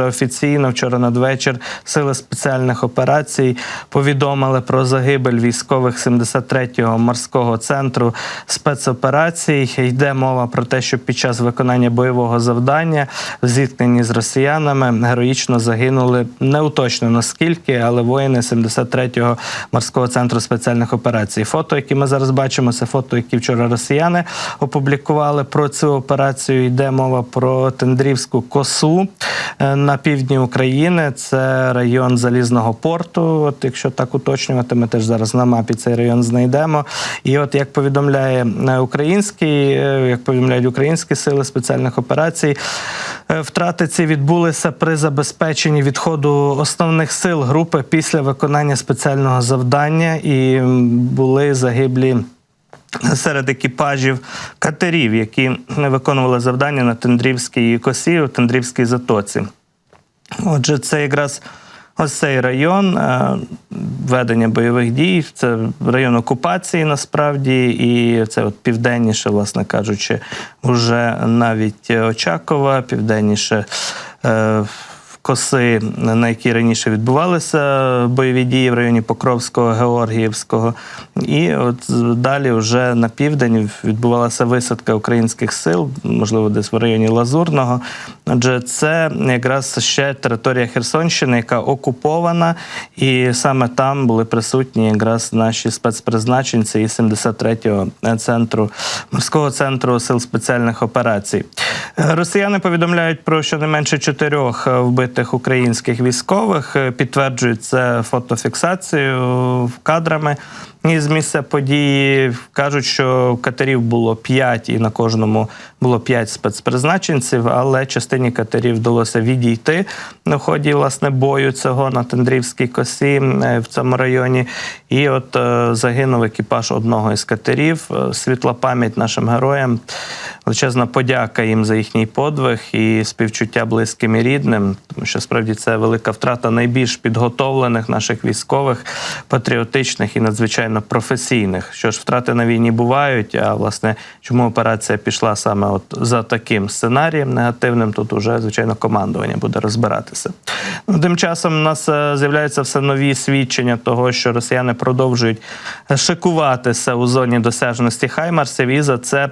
офіційно вчора надвечір сили спеціальних операцій повідомили про загибель військових 73-го морського центру спецоперацій. Йде мова про те, що під час виконання бойового завдання в зіткненні з росіянами героїчно загинули, не уточнено скільки, але воїни 73-го морського центру спеціальних операцій. Фото, які ми зараз бачимо, це фото, які вчора росіяни опублікували про цю операцію. Йде мова про Тендрівську косу на півдні України. Це район Залізного порту. От якщо так уточнювати, ми теж зараз на мапі цей район знайдемо. І от як повідомляють українські сили спеціальних операцій, втрати ці відбулися при забезпеченні відходу основних сил групи після виконання спеціального завдання, і були загиблі серед екіпажів катерів, які виконували завдання на Тендрівській косі, у Тендрівській затоці. Отже, це якраз ось цей район ведення бойових дій, це район окупації насправді, і це от південніше, власне кажучи, вже навіть Очакова, південніше коси, на якій раніше відбувалися бойові дії в районі Покровського, Георгіївського. І от далі вже на південь відбувалася висадка українських сил, можливо, десь в районі Лазурного. Адже це якраз ще територія Херсонщини, яка окупована, і саме там були присутні якраз наші спецпризначенці із 73-го морського центру сил спеціальних операцій. Росіяни повідомляють про щонайменше 4 вбитих українських військових, підтверджують це фотофіксацією, кадрами із місця події. Кажуть, що катерів було 5 і на кожному було 5 спецпризначенців, але частині катерів вдалося відійти в ході, власне, бою цього на Тендрівській косі в цьому районі. І от загинув екіпаж одного із катерів. Світла пам'ять нашим героям, величезна подяка їм за їхній подвиг і співчуття близьким і рідним, тому що справді це велика втрата найбільш підготовлених наших військових, патріотичних і надзвичайно професійних. Що ж, втрати на війні бувають, а власне, чому операція пішла саме от за таким сценарієм негативним, тут уже, звичайно, командування буде розбиратися. Тим часом у нас з'являються все нові свідчення того, що росіяни продовжують шикуватися у зоні досяжності хаймарсів і за це,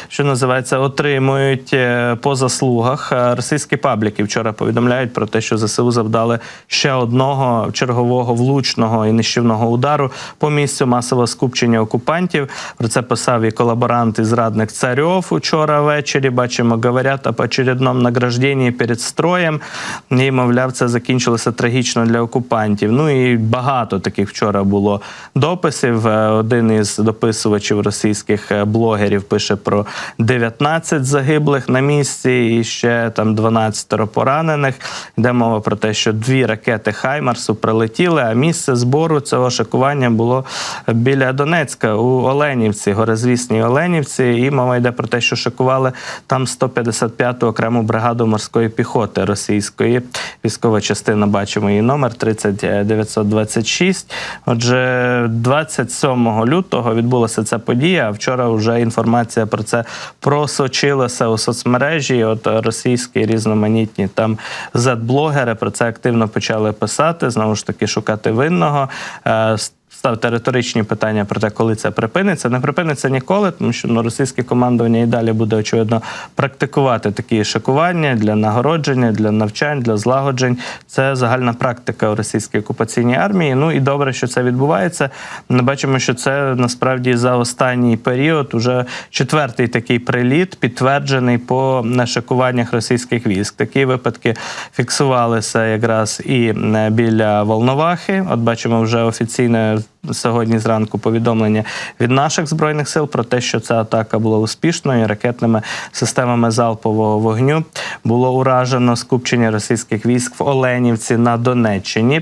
що називається, отримують по заслугах. Російські пабліки вчора повідомляють про те, що ЗСУ завдали ще одного чергового влучного і нищівного удару по місцю масового скупчення окупантів. Про це писав і колаборант і зрадник Царьов вчора ввечері. Бачимо, говорять об очередному награжденні перед строєм. І, мовляв, це закінчилося трагічно для окупантів. Ну і багато таких вчора було дописів. Один із дописувачів російських блогерів пише про 19 загиблих на місці і ще там 12 поранених. Йде мова про те, що 2 ракети Хаймарсу прилетіли, а місце збору цього шикування було біля Донецька, у Оленівці, горизвісній Оленівці. І мова йде про те, що шикували там 155-ту окрему бригаду морської піхоти російської. Військова частина, бачимо її номер 30926. Отже, 27 лютого відбулася ця подія, а вчора вже інформація про це просочилася у соцмережі. От російські різноманітні там зет-блогери про це активно почали писати, знову ж таки шукати винного, ставити риторичні питання про те, коли це припиниться. Не припиниться ніколи, тому що російське командування і далі буде, очевидно, практикувати такі шикування для нагородження, для навчань, для злагоджень. Це загальна практика у російській окупаційній армії. Ну і добре, що це відбувається. Ми бачимо, що це насправді за останній період уже 4-й такий приліт, підтверджений по шикуваннях російських військ. Такі випадки фіксувалися якраз і біля Волновахи. От бачимо вже офіційне сьогодні зранку повідомлення від наших Збройних сил про те, що ця атака була успішною. Ракетними системами залпового вогню було уражено скупчення російських військ в Оленівці на Донеччині.